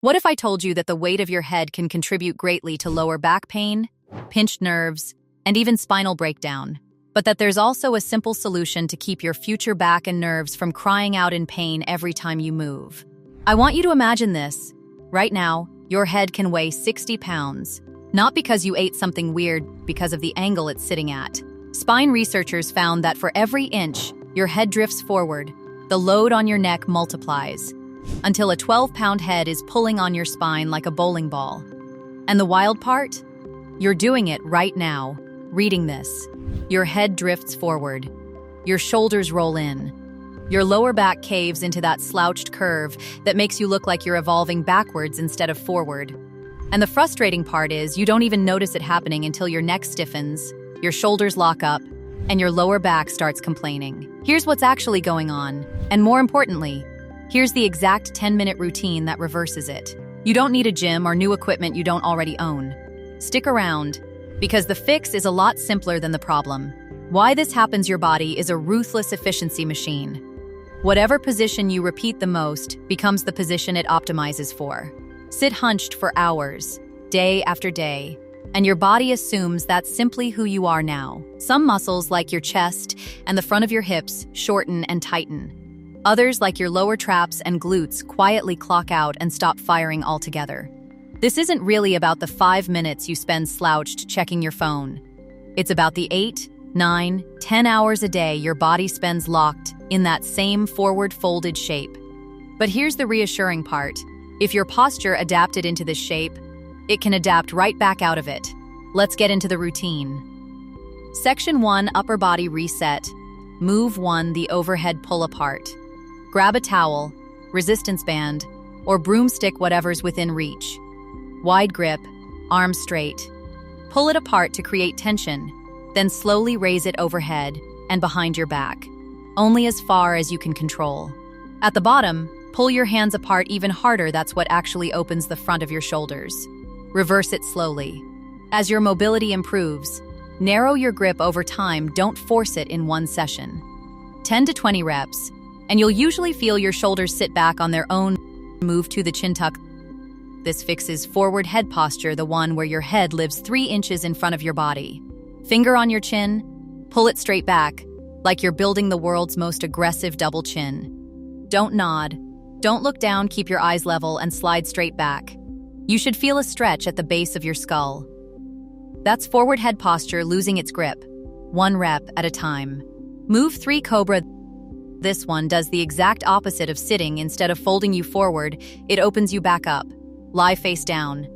What if I told you that the weight of your head can contribute greatly to lower back pain, pinched nerves, and even spinal breakdown, but that there's also a simple solution to keep your future back and nerves from crying out in pain every time you move? I want you to imagine this. Right now, your head can weigh 60 pounds, not because you ate something weird, because of the angle it's sitting at. Spine researchers found that for every inch your head drifts forward, the load on your neck multiplies, until a 12-pound head is pulling on your spine like a bowling ball. And the wild part? You're doing it right now, reading this. Your head drifts forward. Your shoulders roll in. Your lower back caves into that slouched curve that makes you look like you're evolving backwards instead of forward. And the frustrating part is you don't even notice it happening until your neck stiffens, your shoulders lock up, and your lower back starts complaining. Here's what's actually going on, and more importantly, here's the exact 10-minute routine that reverses it. You don't need a gym or new equipment you don't already own. Stick around, because the fix is a lot simpler than the problem. Why this happens your body is a ruthless efficiency machine. Whatever position you repeat the most becomes the position it optimizes for. Sit hunched for hours, day after day, and your body assumes that's simply who you are now. Some muscles, like your chest and the front of your hips, shorten and tighten. Others, like your lower traps and glutes, quietly clock out and stop firing altogether. This isn't really about the 5 minutes you spend slouched checking your phone. It's about the 8, 9, 10 hours a day your body spends locked in that same forward folded shape. But here's the reassuring part. If your posture adapted into this shape, it can adapt right back out of it. Let's get into the routine. Section 1, Upper Body Reset. Move 1, the overhead pull apart. Grab a towel, resistance band, or broomstick, whatever's within reach. Wide grip, arms straight. Pull it apart to create tension, then slowly raise it overhead and behind your back, only as far as you can control. At the bottom, pull your hands apart even harder. That's what actually opens the front of your shoulders. Reverse it slowly. As your mobility improves, narrow your grip over time. Don't force it in one session. 10 to 20 reps, and you'll usually feel your shoulders sit back on their own. Move to the chin tuck. This fixes forward head posture, the one where your head lives 3 inches in front of your body. Finger on your chin, pull it straight back, like you're building the world's most aggressive double chin. Don't nod, don't look down, keep your eyes level and slide straight back. You should feel a stretch at the base of your skull. That's forward head posture losing its grip, 1 rep at a time. Move 3, Cobra. This one does the exact opposite of sitting. Instead of folding you forward, it opens you back up. Lie face down,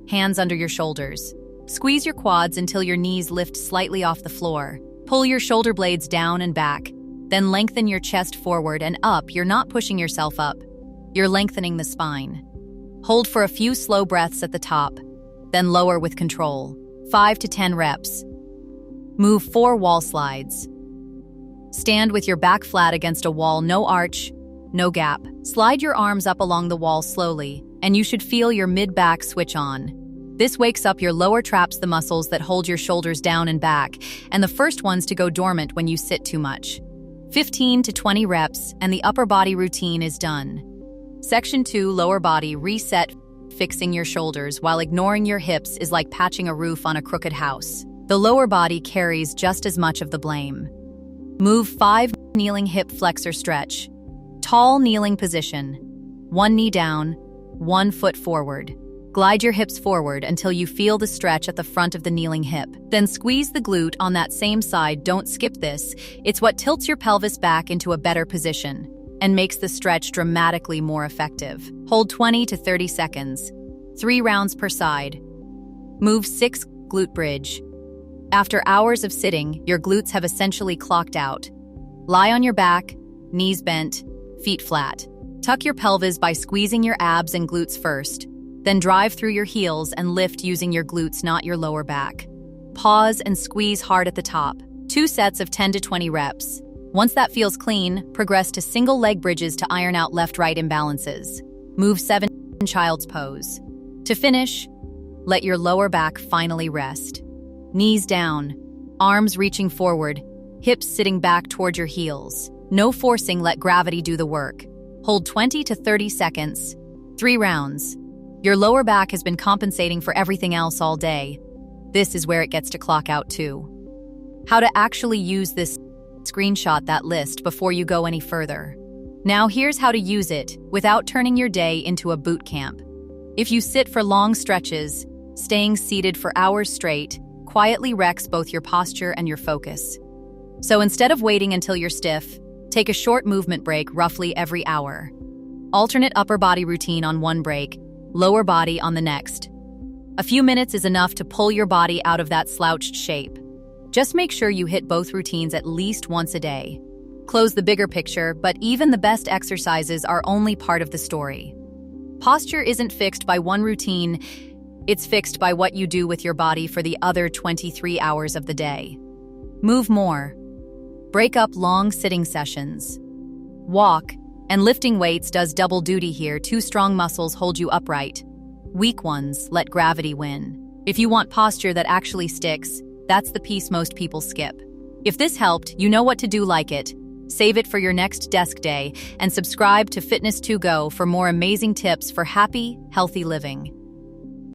hands under your shoulders. Squeeze your quads until your knees lift slightly off the floor. Pull your shoulder blades down and back, then lengthen your chest forward and up. You're not pushing yourself up, you're lengthening the spine. Hold for a few slow breaths at the top, then lower with control. 5 to 10 reps. Move 4 wall slides. Stand with your back flat against a wall, no arch, no gap. Slide your arms up along the wall slowly, and you should feel your mid-back switch on. This wakes up your lower traps, the muscles that hold your shoulders down and back, and the first ones to go dormant when you sit too much. 15 to 20 reps, and the upper body routine is done. Section 2, Lower Body Reset. Fixing your shoulders while ignoring your hips is like patching a roof on a crooked house. The lower body carries just as much of the blame. Move 5, Kneeling Hip Flexor Stretch. Tall kneeling position. 1 knee down, 1 foot forward. Glide your hips forward until you feel the stretch at the front of the kneeling hip. Then squeeze the glute on that same side. Don't skip this. It's what tilts your pelvis back into a better position and makes the stretch dramatically more effective. Hold 20 to 30 seconds, 3 rounds per side. Move 6, Glute Bridge. After hours of sitting, your glutes have essentially clocked out. Lie on your back, knees bent, feet flat. Tuck your pelvis by squeezing your abs and glutes first, then drive through your heels and lift using your glutes, not your lower back. Pause and squeeze hard at the top. 2 sets of 10 to 20 reps. Once that feels clean, progress to single leg bridges to iron out left-right imbalances. Move 7, Child's Pose. To finish, let your lower back finally rest. Knees down, arms reaching forward, hips sitting back toward your heels. No forcing, let gravity do the work. Hold 20 to 30 seconds, 3 rounds. Your lower back has been compensating for everything else all day. This is where it gets to clock out too. How to actually use this: screenshot that list before you go any further. Now here's how to use it without turning your day into a boot camp. If you sit for long stretches, staying seated for hours straight quietly wrecks both your posture and your focus. So instead of waiting until you're stiff, take a short movement break roughly every hour. Alternate upper body routine on one break, lower body on the next. A few minutes is enough to pull your body out of that slouched shape. Just make sure you hit both routines at least once a day. Close the bigger picture, but even the best exercises are only part of the story. Posture isn't fixed by one routine, it's fixed by what you do with your body for the other 23 hours of the day. Move more. Break up long sitting sessions. Walk, and lifting weights does double duty here. Two strong muscles hold you upright. Weak ones let gravity win. If you want posture that actually sticks, that's the piece most people skip. If this helped, you know what to do. Like it, save it for your next desk day, and subscribe to Fitness 2 Go for more amazing tips for happy, healthy living.